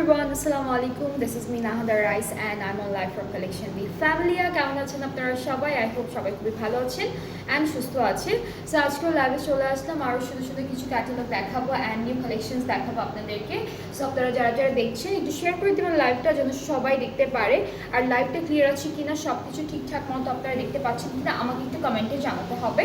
everyone, Assalamu alaikum. This is me Nahada Rice and I'm on live from Collection B Family. কেমন আছেন আপনারা সবাই? I hope সবাই খুবই ভালো আছেন and সুস্থ আছেন। সো আজকে লাইভে চলে আসলাম আরো শুধু কিছু ক্যাটালগ দেখাবো and নিউ কালেকশনস দেখাবো আপনাদেরকে। সো আপনারা যারা দেখছেন একটু শেয়ার করে দিবেন লাইভটা যেন সবাই দেখতে পারে আর লাইভটা ক্লিয়ার আছে কিনা সবকিছু ঠিকঠাক মতো আপনারা দেখতে পাচ্ছেন কিনা আমাকে একটু কমেন্টে জানাতে হবে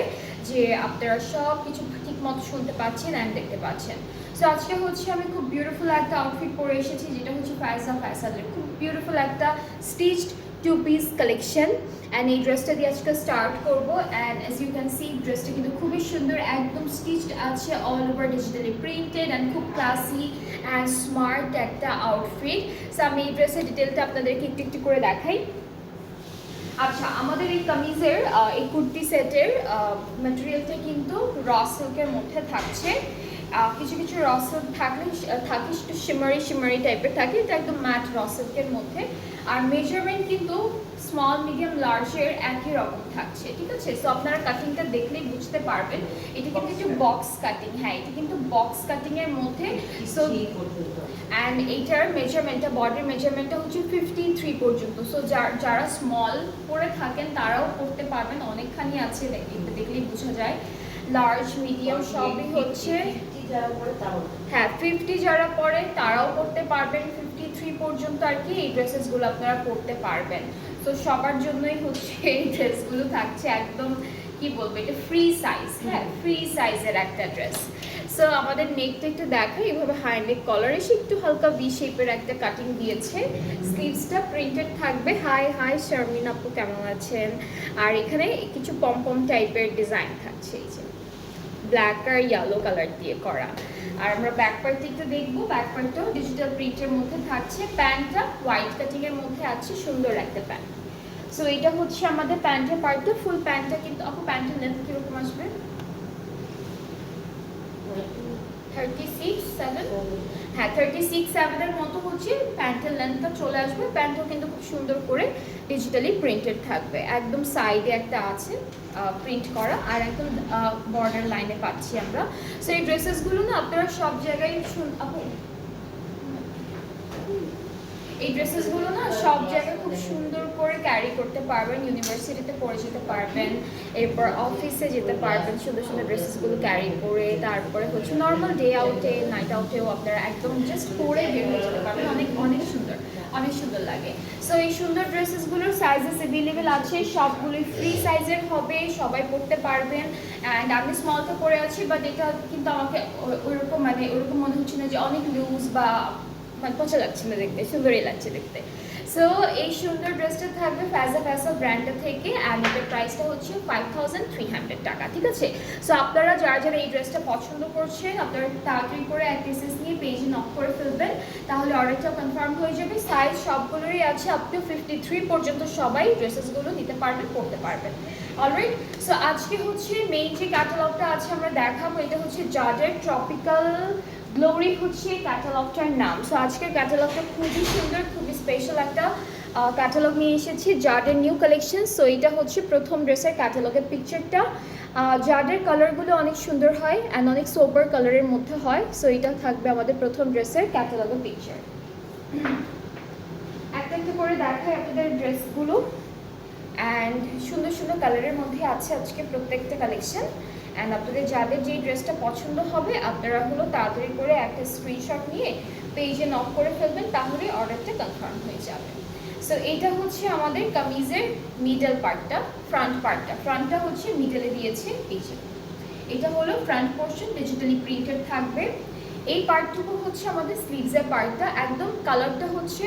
যে আপনারা সবকিছু ঠিক মতো শুনতে পাচ্ছেন and দেখতে পাচ্ছেন। সো আজকে হচ্ছে আমি খুব বিউটিফুল একটা আউটফিট পরে এসেছি যেটা হচ্ছে ফায়জা ফয়সালের খুব বিউটিফুল একটা stitched two piece collection and এই ড্রেসটা দিয়ে আজকে স্টার্ট করবো and as you can see ড্রেসটা কিন্তু খুবই সুন্দর একদম স্টিচড আছে all over digitally printed and খুব ক্লাসি অ্যান্ড স্মার্ট একটা আউটফিট। সো আমি এই ড্রেসের ডিটেলটা আপনাদেরকে একটু করে দেখাই। আচ্ছা, আমাদের এই কামিজের এই কুর্তি সেটের ম্যাটেরিয়ালটা কিন্তু র সিল্কের মধ্যে থাকছে। কিছু র সিল্ক থাকে একটু শিমারি টাইপের থাকে, এটা একদম ম্যাট র সিল্কের মধ্যে। আর মেজারমেন্ট কিন্তু স্মল মিডিয়াম লার্জের একই রকম থাকছে, ঠিক আছে? সো আপনারা কাটিংটা দেখলেই বুঝতে পারবেন এটা কিন্তু একটু বক্স কাটিং। হ্যাঁ, এটা কিন্তু বক্স কাটিং এর মধ্যে। সো অ্যান্ড এইটার মেজারমেন্টটা বডির মেজারমেন্টটা হচ্ছে 53 পর্যন্ত। সো যারা স্মল পরে থাকেন তারাও পরতে পারবেন, অনেকখানি আছে, দেখলেই বোঝা যায়। লার্জ মিডিয়াম সবই হচ্ছে, হ্যাঁ 50 যারা পরে তারাও পরতে পারবেন, 53 পর্যন্ত আর কি এই ড্রেসেসগুলো আপনারা পরতে পারবেন। তো সবার জন্যই হচ্ছে এই ড্রেসগুলো থাকছে একদম কি বলবো, এটা ফ্রি সাইজ। হ্যাঁ, ফ্রি সাইজের একটা ড্রেস। সো আমাদের নেকটা একটু দেখাই, এইভাবে হাই নেক কলার এসে একটু হালকা ভি শেপের একটা কাটিং দিয়েছে। স্লিভসটা প্রিন্টেড থাকবে। হাই শারমিন আপু, কেমন আছেন? আর এখানে কিছু পম টাইপের ডিজাইন থাকছে, এই যে ব্ল্যাক আর ইয়েলো কালার দিয়ে করা। আর আমরা ব্যাক পার্টটা একটু দেখবো। ব্যাক পার্টটাও ডিজিটাল প্রিন্টের মধ্যে থাকছে। প্যান্টটা হোয়াইট কাটিং এর মধ্যে আছে, সুন্দর একটা প্যান্ট। সো এটা হচ্ছে আমাদের প্যান্টের পার্টটা। ফুল প্যান্টটা কিন্তু আপু প্যান্টের লেন্থ কিরকম আসবে? 36-7। হ্যাঁ, 36-7 এর মতো হচ্ছে প্যান্টের লেন্থটা চলে আসবে। প্যান্টও কিন্তু খুব সুন্দর করে ডিজিটালি প্রিন্টেড থাকবে, একদম সাইডে একটা আছে প্রিন্ট করা আর একদম বর্ডার লাইনে পাচ্ছি আমরা। সো এই ড্রেসেসগুলো না আপনারা সব জায়গায় এই ড্রেসেসগুলো না সব জায়গায় খুব সুন্দর করে ক্যারি করতে পারবেন, ইউনিভার্সিটিতে পরে যেতে পারবেন, এরপর অফিসে যেতে পারবেন সুন্দর ড্রেসেসগুলো ক্যারি করে। তারপরে হচ্ছে নর্মাল ডে আউটে নাইট আউটেও আপনারা একদম জাস্ট পরে বের হয়ে যেতে পারবেন, অনেক সুন্দর লাগে। সো এই সুন্দর ড্রেসেসগুলোর সাইজেস অ্যাভেলেবেল আছে, সবগুলোই ফ্রি সাইজের হবে, সবাই পরতে পারবেন। অ্যান্ড আমি স্মলটা পরে আছি, বাট এটা কিন্তু আমাকে ওরকম মনে হচ্ছে না যে অনেক লুজ বা পচা লাগছে না দেখতে, সুন্দরই লাগছে দেখতে। সো এই সুন্দর ড্রেসটা থাকবে ফায়জা ব্র্যান্ডটা থেকে অ্যান্ড এটার প্রাইসটা হচ্ছে 5300 টাকা, ঠিক আছে? সো আপনারা যারা এই ড্রেসটা পছন্দ করছেন আপনারা তাড়াতাড়ি করে একটা মেসেজ নিয়ে পেজে নক করে ফেলবেন, তাহলে অর্ডারটা কনফার্ম হয়ে যাবে। সাইজ সবগুলোরই আছে আপ টু 53 পর্যন্ত, সবাই ড্রেসেসগুলো নিতে পারবেন, পরতে পারবেন। অলরাইট, সো আজকে হচ্ছে মেইন যে ক্যাটালগটা আছে আমরা দেখাবো, এটা হচ্ছে জার্ডের ট্রপিক্যাল গ্লোরি হচ্ছে ক্যাটালগটার নাম। সো আজকের ক্যাটালগটা খুবই সুন্দর, খুবই স্পেশাল একটা ক্যাটালগ নিয়ে এসেছি, জার্ডের নিউ কালেকশন। সো এটা হচ্ছে প্রথম ড্রেসের ক্যাটালগের পিকচারটা। জার্ডের কালারগুলো অনেক সুন্দর হয় অ্যান্ড অনেক সোবার কালারের মধ্যে হয়। সো এটা থাকবে আমাদের প্রথম ড্রেসের ক্যাটালগের পিকচার। একটা করে দেখায় আপনাদের ড্রেসগুলো অ্যান্ড সুন্দর কালারের মধ্যে আছে আজকে প্রত্যেকটা কালেকশন। অ্যান্ড আপনাদের যাদের যেই ড্রেসটা পছন্দ হবে আপনারা তাড়াতাড়ি করে একটা স্ক্রিনশট নিয়ে পেজে নক করে ফেলবেন, তাহলে অর্ডারটা কনফার্ম হয়ে যাবে। সো এটা হচ্ছে আমাদের কামিজের মিডল পার্টটা, ফ্রন্টটা হচ্ছে মিডলে দিয়েছে এই যে। এটা হলো ফ্রন্ট পোর্শন, ডিজিটালি প্রিন্টেড থাকবে। এই পার্টটুকু হচ্ছে আমাদের স্লিভসের পার্টটা, একদম কালারটা হচ্ছে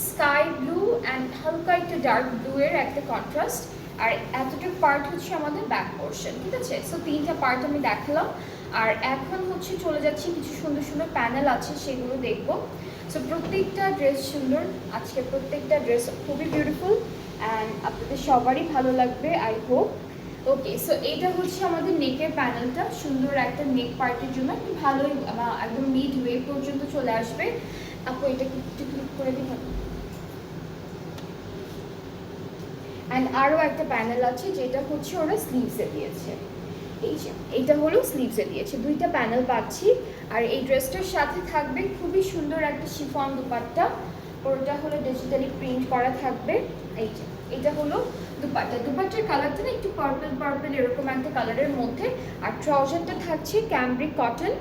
স্কাই ব্লু অ্যান্ড হালকা একটু ডার্ক ব্লু এর একটা কন্ট্রাস্ট। আর এতটুকু পার্ট হচ্ছে আমাদের ব্যাক পোর্শন, ঠিক আছে? সো তিনটা পার্ট আমি দেখালাম। আর এখন হচ্ছে চলে যাচ্ছি কিছু সুন্দর প্যানেল আছে সেগুলো দেখবো। সো প্রত্যেকটা ড্রেস সুন্দর, আজকে প্রত্যেকটা ড্রেস খুবই বিউটিফুল অ্যান্ড আপনাদের সবারই ভালো লাগবে আই হোপ। ওকে, সো এইটা হচ্ছে আমাদের নেকের প্যানেলটা, সুন্দর একটা নেক পার্টের জন্য একটু ভালোই একদম মিড ওয়ে পর্যন্ত চলে আসবে। আপু এটা একটু ক্লিক করে দিন। অ্যান্ড আরও একটা প্যানেল আছে যেটা হচ্ছে ওরা স্লিভসে দিয়েছে। এই যে এইটা হলো স্লিভসে দিয়েছে, দুইটা প্যানেল পাচ্ছি। আর এই ড্রেসটার সাথে থাকবে খুবই সুন্দর একটা শিফন দুপাট্টা, ওটা হলো ডিজিটালি প্রিন্ট করা থাকবে। এই যে এটা হলো দুপাট্টার কালারটা না একটু পার্পল এরকম একটা কালারের মধ্যে। আর ট্রাউজারটা থাকছে ক্যামব্রিক কটন।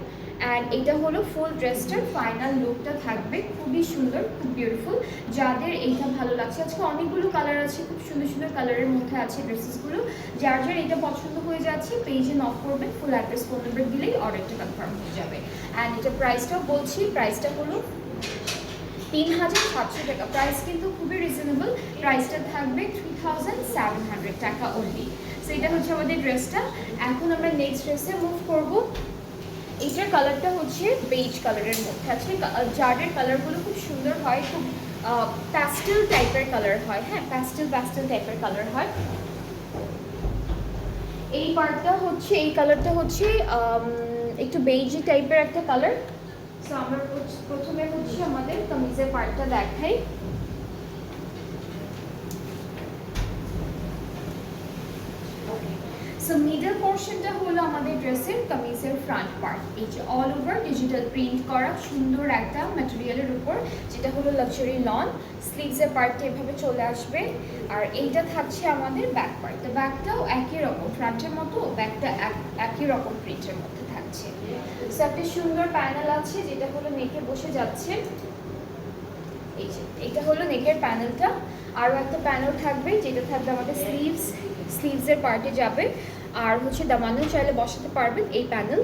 অ্যান্ড এটা হলো ফুল ড্রেসটার ফাইনাল লুকটা থাকবে, খুবই সুন্দর, খুব বিউটিফুল। যাদের এইটা ভালো লাগছে, আজকে অনেকগুলো কালার আছে, খুব সুন্দর সুন্দর কালারের মধ্যে আছে ড্রেসেসগুলো। যার এটা পছন্দ হয়ে যাচ্ছে পেজে নক করবেন, ফুল অ্যাড্রেস ফোন নাম্বার দিলেই অর্ডারটা কনফার্ম হয়ে যাবে। অ্যান্ড এটা প্রাইসটাও বলছি, প্রাইসটা হলো 3700 টাকা। প্রাইস কিন্তু খুবই রিজনেবল, প্রাইসটা থাকবে 3700 টাকা অনলি। সো এটা হচ্ছে আমাদের ড্রেসটা। এখন আমরা নেক্সট ড্রেসে মুভ করব। এইটার কালারটা হচ্ছে বেজ কালারের মধ্যে আছে। জার্ডের কালারগুলো খুব সুন্দর হয়, খুব প্যাস্টেল টাইপের কালার হয়। হ্যাঁ, প্যাস্টেল টাইপের কালার হয়। এই পার্টটা হচ্ছে, এই কালারটা হচ্ছে একটু বেজি টাইপের একটা কালার। সো আমরা প্রথমে হচ্ছে আমাদের কামিজের পার্টটা দেখাই। সো মিডল পোর্শনটা হলো আমাদের ড্রেসের কামিজের ফ্রন্ট পার্ট। এই যে অল ওভার ডিজিটাল প্রিন্ট করা সুন্দর একটা ম্যাটেরিয়ালের উপর, যেটা হলো লাক্সারি লন। স্লিভসের পার্টটা এভাবে চলে আসবে। আর এইটা থাকছে আমাদের ব্যাক পার্ট। তো ব্যাকটাও একই রকম, ফ্রন্টের মতো ব্যাকটা একই রকম প্রিন্টের মধ্যে থাকছে। সো একটা সুন্দর প্যানেল আছে যেটা হলো নেকে বসে যাচ্ছে। এই যে এটা হলো নেকের প্যানেলটা। আরও একটা প্যানেল থাকবে যেটা থাকবে আমাদের স্লিভসের পার্টে যাবে। আর হচ্ছে দামানেও চাইলে বসাতে পারবেন এই প্যানেল।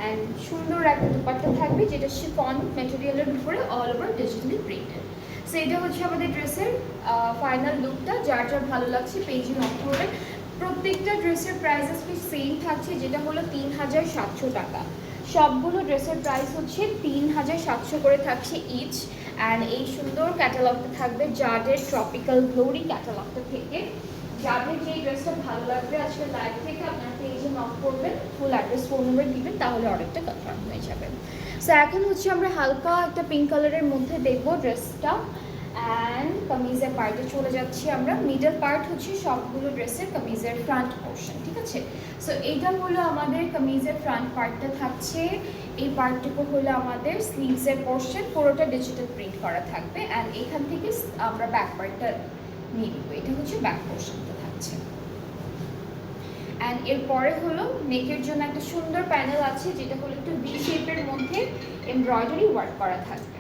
অ্যান্ড সুন্দর একটা দুপাট্টা থাকবে যেটা শিফন ম্যাটেরিয়ালের উপরে all over digitally printed. So এটা হচ্ছে আমাদের ড্রেসের ফাইনাল লুকটা। যার ভালো লাগছে পেজে নক করবেন। প্রত্যেকটা ড্রেসের প্রাইস আজকে সেম থাকছে, যেটা হলো 3700 টাকা। সবগুলো ড্রেসের প্রাইস হচ্ছে 3700 করে থাকছে ইচ। অ্যান্ড এই সুন্দর ক্যাটালগটা থাকবে জার্ডের ট্রপিক্যাল গ্লোরি ক্যাটালগটা থেকে। যাদের যে ড্রেসটা ভালো লাগবে আজকে লাইভ থেকে আপনার পেজে নক করবেন, ফুল অ্যাড্রেস ফোন নাম্বার দিবেন, তাহলে অর্ডারটা কনফার্ম হয়ে যাবে। সো এখন হচ্ছে আমরা হালকা একটা পিঙ্ক কালারের মধ্যে দেখবো ড্রেসটা। অ্যান্ড কামিজের পার্টে চলে যাচ্ছি আমরা। মিডল পার্ট হচ্ছে সবগুলো ড্রেসের কামিজের ফ্রন্ট পোর্শন, ঠিক আছে। সো এইটা হলো আমাদের কামিজের ফ্রন্ট পার্টটা থাকছে। এই পার্টটুকু হলো আমাদের স্লিভসের পোর্শন, পুরোটা ডিজিটাল প্রিন্ট করা থাকবে। অ্যান্ড এখান থেকে আমরা ব্যাক পার্টটা নিয়ে নিব। এটা হচ্ছে ব্যাক পোর্শনটা থাকছে। অ্যান্ড এরপরে হলো নেকের জন্য একটা সুন্দর প্যানেল আছে যেটা হলো একটু ভি শেপের মধ্যে এমব্রয়ডারি ওয়ার্ক করা থাকবে।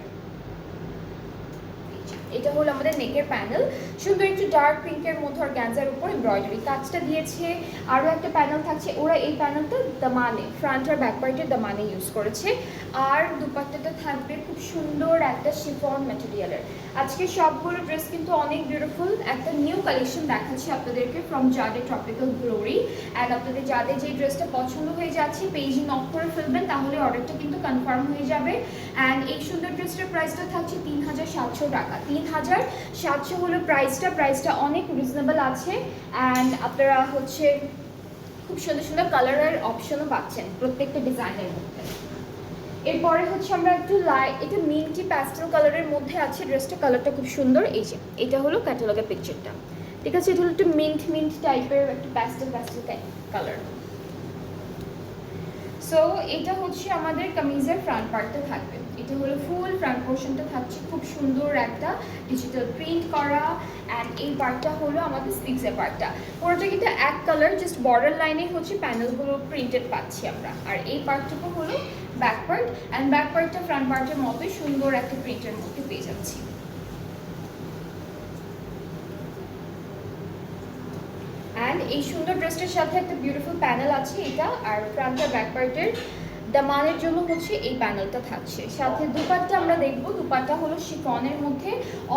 এটা হলো আমাদের নেকের প্যানেল, সুন্দর একটু ডার্ক পিঙ্কের মধ্যে অর্গানজার উপর এমব্রয়ডারি কাজটা দিয়েছে। আরও একটা প্যানেল থাকছে, ওরা এই প্যানেলটা দামানে, ফ্রন্ট আর ব্যাক পার্টের দামানে ইউজ করেছে। আর দুপাট্টাটা থাকবে খুব সুন্দর একটা শিফন ম্যাটেরিয়ালের। আজকে সবগুলো ড্রেস কিন্তু অনেক বিউটিফুল। একটা নিউ কালেকশন দেখাচ্ছি আপনাদেরকে ফ্রম জার্ডের ট্রপিক্যাল গ্লোরি। অ্যান্ড আপনাদের যাদের যে ড্রেসটা পছন্দ হয়ে যাচ্ছে পেজে নক করে ফেলবেন, তাহলে অর্ডারটা কিন্তু কনফার্ম হয়ে যাবে। অ্যান্ড এই সুন্দর ড্রেসটার প্রাইসটা থাকছে 3700 টাকা। 3700 হলো প্রাইসটা অনেক রিজনেবল আছে। অ্যান্ড আপনারা হচ্ছে খুব সুন্দর সুন্দর কালারের অপশনও পাচ্ছেন প্রত্যেকটা ডিজাইনের মধ্যে। এরপরে হচ্ছে আমরা একটু এটা মিন্টি প্যাস্টেল কালারের মধ্যে আছে ড্রেসটা। কালারটা খুব সুন্দর। এই যে এটা হলো ক্যাটালগের পিকচারটা, ঠিক আছে। এটা হলো একটু মিন্ট টাইপের একটা প্যাস্টেল কালার। সো এটা হচ্ছে আমাদের কামিজের ফ্রন্ট পার্টটা থাকবে। এটা হলো ফুল ফ্রন্ট পোর্শনটা থাকছে খুব সুন্দর একটা ডিজিটাল প্রিন্ট করা। অ্যান্ড এই পার্টটা হলো আমাদের স্লিভসের পার্টটা। পুরোটা কিন্তু এক কালার, জাস্ট বর্ডার লাইনে হচ্ছে প্যানেলগুলো প্রিন্টেড পাচ্ছি আমরা। আর এই পার্টটুকু হলো ব্যাক পার্ট। অ্যান্ড ব্যাক পার্টটা ফ্রন্ট পার্টের মতোই সুন্দর একটা প্রিন্টের মধ্যে পেয়ে যাচ্ছি। অ্যান্ড এই সুন্দর ড্রেসটার সাথে একটা বিউটিফুল প্যানেল আছে এটা। আর ফ্রন্ট আর ব্যাক পার্টের দামানের জন্য হচ্ছে এই প্যানেলটা থাকছে। সাথে দুপাট্টা আমরা দেখবো। দুপাট্টা হলো শিফনের মধ্যে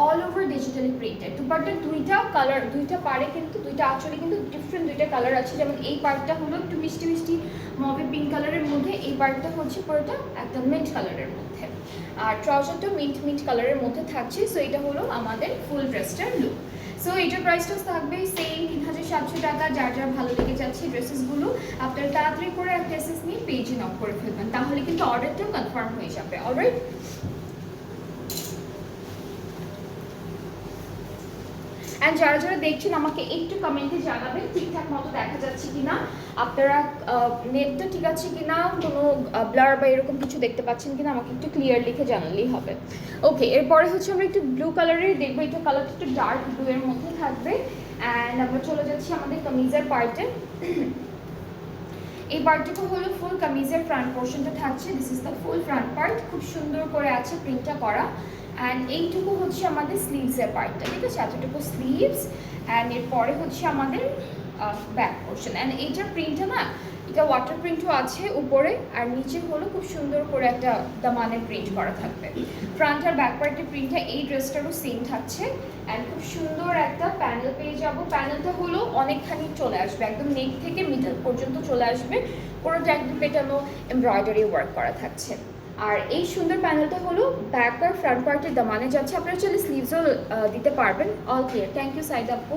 অল ওভার ডিজিটালি প্রিন্টেড। দুপাট্টার দুইটা কালার, দুইটা পারে কিন্তু দুইটা আঁচলে কিন্তু ডিফারেন্ট দুইটা কালার আছে। যেমন এই পার্টটা হলো একটু মিষ্টি মবে পিঙ্ক কালারের মধ্যে, এই পার্টটা হচ্ছে পুরোটা একদম মিন্ট কালারের মধ্যে। আর ট্রাউজারটা মিন্ট কালারের মধ্যে থাকছে। সো এটা হলো আমাদের ফুল ড্রেসটার লুক। সো এটার প্রাইসটা থাকবে সেম 3700 টাকা। যার ভালো লেগে যাচ্ছে ড্রেসেসগুলো আপনারা তাড়াতাড়ি করে একটা এসএস নিয়ে পেজে নক করে ফেলবেন, তাহলে কিন্তু অর্ডারটাও কনফার্ম হয়ে যাবে। অলরাইট, অ্যান্ড যারা যারা দেখছেন আমাকে একটু কমেন্টে জানাবেন ঠিকঠাক মতো দেখা যাচ্ছে কিনা, আপনারা নেটটা ঠিক আছে কিনা, কোনো ব্লার বা এরকম কিছু দেখতে পাচ্ছেন কিনা আমাকে একটু ক্লিয়ার লিখে জানালেই হবে। ওকে, এরপরে হচ্ছে আমরা একটু ব্লু কালারের দেখবো, এটা কালারটা একটু ডার্ক ব্লু এর মধ্যে থাকবে। অ্যান্ড আমরা চলে যাচ্ছি আমাদের কামিজের পার্টে। এই পার্টটুকু হলো ফুল কামিজের ফ্রন্ট পোর্শনটা থাকছে, this is the full front part, খুব সুন্দর করে আছে প্রিন্টটা করা। অ্যান্ড এইটুকু হচ্ছে আমাদের স্লিভসের পার্টটা, ঠিক আছে, এতটুকু স্লিভস। অ্যান্ড এরপরে হচ্ছে আমাদের ব্যাক পোর্শন। অ্যান্ড এইটার প্রিন্টটা না, এটা ওয়াটার প্রিন্টও আছে উপরে, আর নিচে হলো খুব সুন্দর করে একটা দামানের প্রিন্ট করা থাকবে। ফ্রন্ট আর ব্যাক পার্টের প্রিন্টটা এই ড্রেসটারও সেম থাকছে। অ্যান্ড খুব সুন্দর একটা প্যানেল পেয়ে যাবো। প্যানেলটা হলো অনেকখানি চলে আসবে, একদম নেক থেকে মিডল পর্যন্ত চলে আসবে, পুরোটা একদম পেটানো এমব্রয়ডারি ওয়ার্ক করা থাকছে। আর এই সুন্দর প্যানেলটা হলো ব্যাক আর ফ্রন্ট পার্টের দামানে যাচ্ছে, আপনারা চলে স্লিভসও দিতে পারবেন। All clear, thank you Saeed আপু।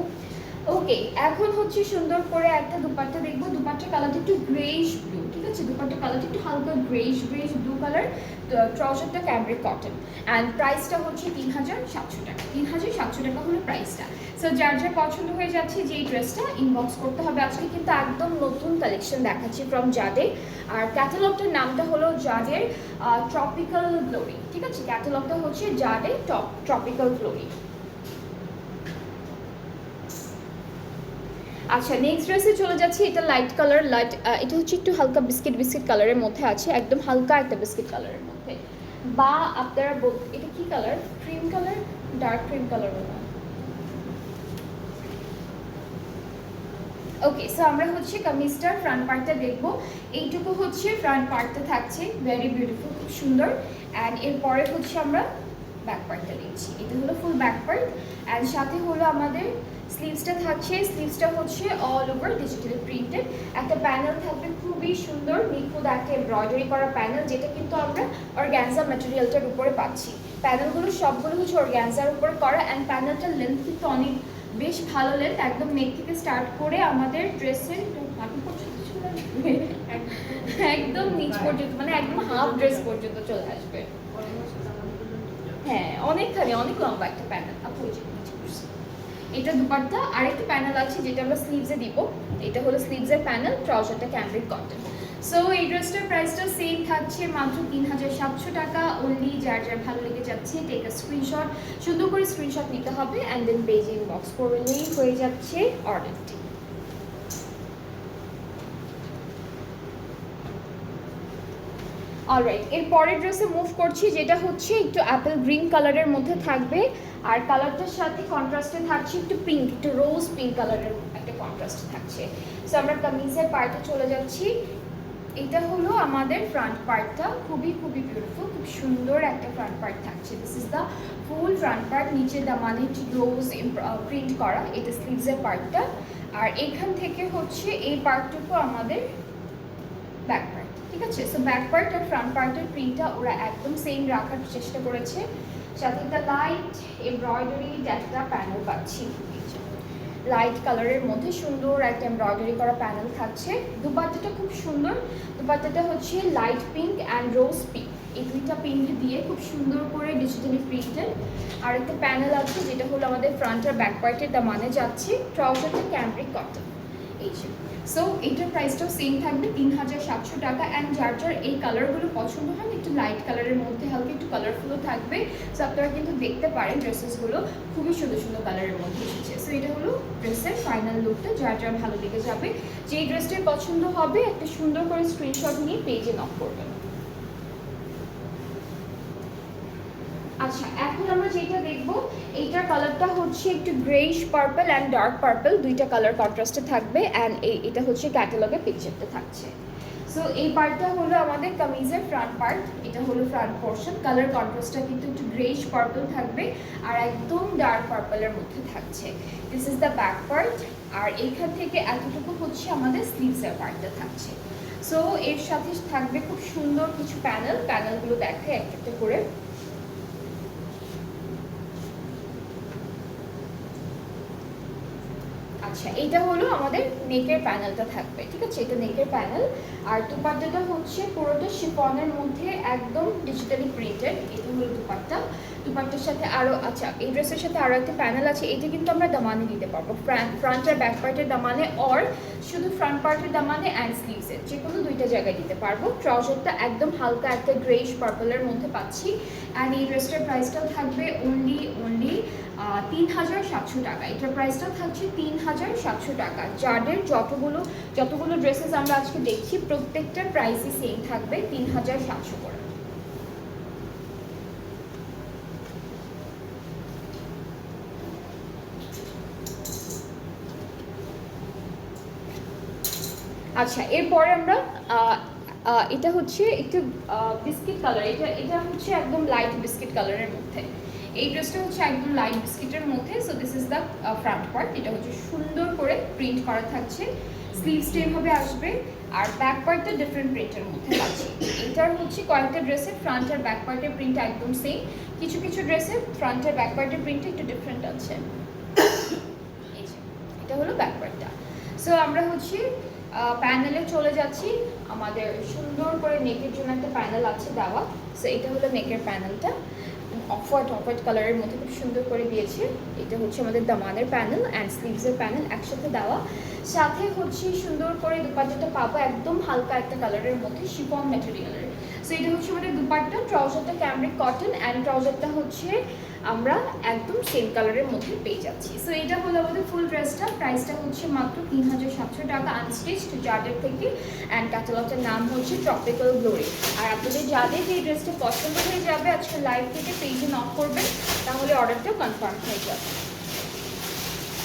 ওকে, এখন হচ্ছে সুন্দর করে একটা দুপাট্টা দেখবো। দুপাট্টার কালারটা একটু গ্রেইশ ব্লু, ঠিক আছে, দুপাট্টার কালারটা একটু হালকা গ্রেইশ ব্লু কালার। ট্রাউজারটা ক্যামব্রিক কটন। অ্যান্ড প্রাইসটা হচ্ছে 3700 টাকা। 3700 টাকা হলো প্রাইসটা। সো যার যার পছন্দ হয়ে যাচ্ছে যে এই ড্রেসটা ইনবক্স করতে হবে। আজকে কিন্তু একদম নতুন কালেকশন দেখাচ্ছি ফ্রম জাডে। আর ক্যাটালগটার নামটা হলো জাডের ট্রপিক্যাল গ্লোরি, ঠিক আছে, ক্যাটালগটা হচ্ছে জাডে ট্রপিক্যাল গ্লোরি। আচ্ছা, নেক্সট ড্রেসে চলে যাচ্ছি। এটা লাইট কালার, এটা হচ্ছে একটু হালকা বিস্কিট কালারের মধ্যে আছে, একদম হালকা একটা বিস্কিট কালারের মধ্যে, বা আপনারা এটা কি colour, cream colour, dark cream colour মনে হয়। ওকে, সো আমরা হচ্ছে কামিজটার ফ্রন্ট পার্টটা দেখবো। এইটুকু হচ্ছে ফ্রন্ট পার্টটা থাকছে, ভেরি বিউটিফুল, খুব সুন্দর। অ্যান্ড এরপরে হচ্ছে আমরা ব্যাক পার্টটা দেখছি, এটা হলো ফুল ব্যাক পার্ট। অ্যান্ড সাথে হলো আমাদের স্লিভসটা থাকছে, স্লিভসটা হচ্ছে অল ওভার ডিজিটালি প্রিন্টেড। একটা প্যানেল থাকবে খুবই সুন্দর নিখুঁত একটা এমব্রয়ডারি করা প্যানেল, যেটা কিন্তু আমরা অর্গ্যানজা ম্যাটেরিয়ালটার উপরে পাচ্ছি। প্যানেলগুলো সবগুলো হচ্ছে অর্গ্যানজার উপরে করা। অ্যান্ড প্যানেলটার লেন্থ কিন্তু অনেক বেশ ভালো লেন্থ, একদম নেক থেকে স্টার্ট করে আমাদের ড্রেসের হাঁটু পর্যন্ত চলে আসবে, একদম নিচ পর্যন্ত, মানে একদম হাফ ড্রেস পর্যন্ত চলে আসবে। হ্যাঁ, অনেকখানি, অনেক লম্বা একটা প্যানেল। আপু এটা দুপাট্টা, আরেকটা প্যানেল আছে যেটা আমরা স্লিভসে দিব। এটা হলো স্লিভসের প্যানেল, ট্রাউজারটা ক্যামব্রিক কটন। সো এই ড্রেসটার প্রাইসটা সেম থাকছে, মাত্র 3700 টাকা অনলি। যার যার ভালো লেগে যাচ্ছে টেক আ স্ক্রিনশট, সুন্দর করে স্ক্রিনশট নিতে হবে অ্যান্ড দেন পেজে ইনবক্স করলেই হয়ে যাচ্ছে অর্ডারটি। অলরাইট, এর পরের ড্রেসে মুভ করছি, যেটা হচ্ছে একটু অ্যাপেল গ্রিন কালারের মধ্যে থাকবে। আর কালারটার সাথে কন্ট্রাস্টে থাকছে একটু পিঙ্ক, একটু রোজ পিঙ্ক কালারের একটা কন্ট্রাস্ট থাকছে। সো আমরা কামিজের পার্টে চলে যাচ্ছি। এটা হলো আমাদের ফ্রন্ট পার্টটা, খুবই খুবই বিউটিফুল, খুব সুন্দর একটা ফ্রন্ট পার্ট থাকছে। This is the full front part, নিচে দামানে রোজ প্রিন্ট করা, এটা স্লিভসের পার্টটা। আর এখান থেকে হচ্ছে এই পার্টটুকু আমাদের ব্যাক পার্ট, ঠিক আছে। সো ব্যাক পার্ট আর ফ্রন্ট পার্টের প্রিন্টটা ওরা একদম সেম রাখার চেষ্টা করেছে, সাথে একটা লাইট এমব্রয়ডারি একটা প্যানেল পাচ্ছি, লাইট কালারের মধ্যে সুন্দর একটা এমব্রয়ডারি করা প্যানেল থাকছে। দুপাট্টাটা খুব সুন্দর, দুপাট্টাটা হচ্ছে light pink and rose pink, এই দুইটা পিঙ্ক দিয়ে খুব সুন্দর করে ডিজিটালি প্রিন্টেড। আর একটা প্যানেল আছে যেটা হলো আমাদের ফ্রন্ট আর ব্যাক পার্টের দামানে যাচ্ছে, ট্রাউজারটা ক্যামব্রিক কটন। এই যে, সো এইটার প্রাইসটাও সেম থাকবে 3700 টাকা। অ্যান্ড যার যার এই কালারগুলো পছন্দ হয়, একটু লাইট কালারের মধ্যে হালকা একটু কালারফুলও থাকবে। সো আপনারা কিন্তু দেখতে পারেন ড্রেসেসগুলো খুবই সুন্দর সুন্দর কালারের মধ্যে এসেছে। সো এটা হলো ড্রেসের ফাইনাল লুকটা, যার যার ভালো লেগে যাবে, যেই ড্রেসটাই পছন্দ হবে একটা সুন্দর করে স্ক্রিনশট নিয়ে পেজে নক করবেন। আচ্ছা, এখন আমরা যেটা দেখবো, এইটার কালারটা হচ্ছে একটু greyish purple and dark purple, দুইটা কালার কন্ট্রাস্টে থাকবে। অ্যান্ড এটা হচ্ছে ক্যাটালগে পিকচারটা থাকছে। সো এই পার্টটা হলো আমাদের কামিজের ফ্রন্ট পার্ট, এটা হলো ফ্রন্ট পোর্শন। কালার কন্ট্রাস্টটা কিন্তু একটু গ্রেইশ পার্পল থাকবে আর একদম ডার্ক পার্পলের মধ্যে থাকছে। This is the back part. আর এইখান থেকে এতটুকু হচ্ছে আমাদের স্লিভসের পার্টটা থাকছে। সো এর সাথে থাকবে খুব সুন্দর কিছু প্যানেলগুলো দেখে একটা একটা করে। আচ্ছা, এটা হলো আমাদের নেকের প্যানেলটা থাকবে, ঠিক আছে, এটা নেকের প্যানেল। আর দুপাট্টাটা হচ্ছে পুরোটা শিফনের মধ্যে একদম ডিজিটালি প্রিন্টেড, এটা হলো দুপাট্টা। দুপাট্টার সাথে আরও আচ্ছা এই ড্রেসের সাথে আরও একটা প্যানেল আছে, এটা কিন্তু আমরা দামানে দিতে পারবো, ফ্রন্ট আর ব্যাক পার্টের দামানে, অর শুধু ফ্রন্ট পার্টের দামানে অ্যান্ড স্লিভসের যে কোনো দুইটা জায়গায় দিতে পারবো। ট্রাউজারটা একদম হালকা একটা গ্রেইশ পার্পলের মধ্যে পাচ্ছি, অ্যান্ড এই ড্রেসটার প্রাইসটাও থাকবে অনলি 3700 টাকা। এটার প্রাইসটাও থাকছে 3700 টাকা। যাদের যতগুলো ড্রেসেস আমরা আজকে দেখছি প্রত্যেকটার প্রাইসই সেম থাকবে 3700 করে। আচ্ছা এরপরে আমরা এটা হচ্ছে একটু বিস্কিট কালার, এটা হচ্ছে একদম লাইট বিস্কিট কালারের মধ্যে। এই ড্রেসটা হচ্ছে একদম লাইট বিস্কিটের মধ্যে। So this is the front part, এটা হচ্ছে সুন্দর করে প্রিন্ট করা থাকছে, স্লিভসটা এভাবে আসবে, আর ব্যাক পার্টটা ডিফারেন্ট প্রিন্টের মধ্যে পাচ্ছি। এটার হচ্ছে কয়েকটা ড্রেসের ফ্রন্ট আর ব্যাক পার্টের প্রিন্ট একদম সেম, কিছু কিছু ড্রেসের ফ্রন্ট আর ব্যাক পার্টের প্রিন্ট একটু ডিফারেন্ট আছে। এই যে এটা হলো ব্যাক পার্টটা। সো আমরা হচ্ছে প্যানেলে চলে যাচ্ছি। আমাদের সুন্দর করে নেকের জন্য একটা প্যানেল আছে দেওয়া। সো এটা হলো নেকের প্যানেলটা, অফ হোয়াইট কালারের মধ্যে খুব সুন্দর করে দিয়েছে। এটা হচ্ছে আমাদের দামানের প্যানেল অ্যান্ড স্লিভসের প্যানেল একসাথে দেওয়া। সাথে হচ্ছে সুন্দর করে দুপাট্টাটা পাবো একদম হালকা একটা কালারের মধ্যে, শিফন ম্যাটেরিয়ালের। সো এটা হচ্ছে আমাদের দুপাট্টা, ট্রাউজারটা ক্যামরিক কটন অ্যান্ড ট্রাউজারটা হচ্ছে আমরা একদম সেম কালারের মধ্যে পেয়ে যাচ্ছি। সো এটা হলো আমাদের ফুল ড্রেসটা, প্রাইসটা হচ্ছে মাত্র 3700 টাকা আনস্টিচড জার্ডের থেকে, অ্যান্ড ক্যাটালগটার নাম হচ্ছে ট্রপিক্যাল গ্লোরি। আর আপনাদের যাদের এই ড্রেসটা পছন্দ হয়ে যাবে আজকে লাইভ থেকে পেজে নক করবেন, তাহলে অর্ডারটা কনফার্ম হয়ে যাবে।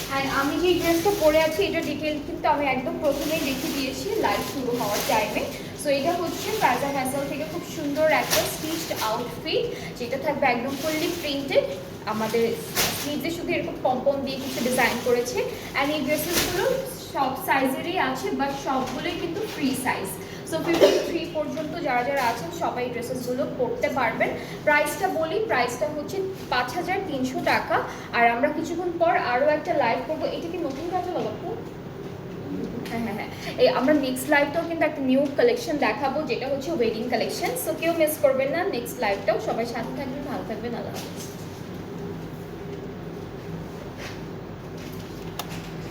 অ্যান্ড আমি যে ড্রেসটা পরে আছি এটা ডিটেল কিন্তু আমি একদম প্রথমেই দেখিয়ে দিয়েছি লাইভ শুরু হওয়ার টাইমে। সো এটা হচ্ছে ফ্যাজার হ্যাসেল থেকে খুব সুন্দর একটা স্টিচড আউটফিট, যেটা থাকবে একদম ফুললি প্রিন্টেড। আমাদের স্লিভে শুধু এরকম পম্পম দিয়ে কিছু ডিজাইন করেছে, অ্যান্ড এই ড্রেসেসগুলো সব সাইজেরই আছে, বাট সবগুলোই কিন্তু ফ্রি সাইজ। সো 53 পর্যন্ত যারা আছেন সবাই ড্রেসেসগুলো পরতে পারবেন। প্রাইসটা বলি, প্রাইসটা হচ্ছে 5300 টাকা। আর আমরা কিছুক্ষণ পর আরও একটা লাইভ করবো। এটা কি নতুন ক্যাটালগ আপু? হ্যাঁ, এই আমরা নেক্সট লাইভটাও কিন্তু একটা নিউ কালেকশন দেখাবো, যেটা হচ্ছে ওয়েডিং কালেকশন। সো কেউ মিস করবেন না নেক্সট লাইভটাও। সবাই সাথে থাকবেন, ভালো থাকবেন, আল্লাহ হাফেজ।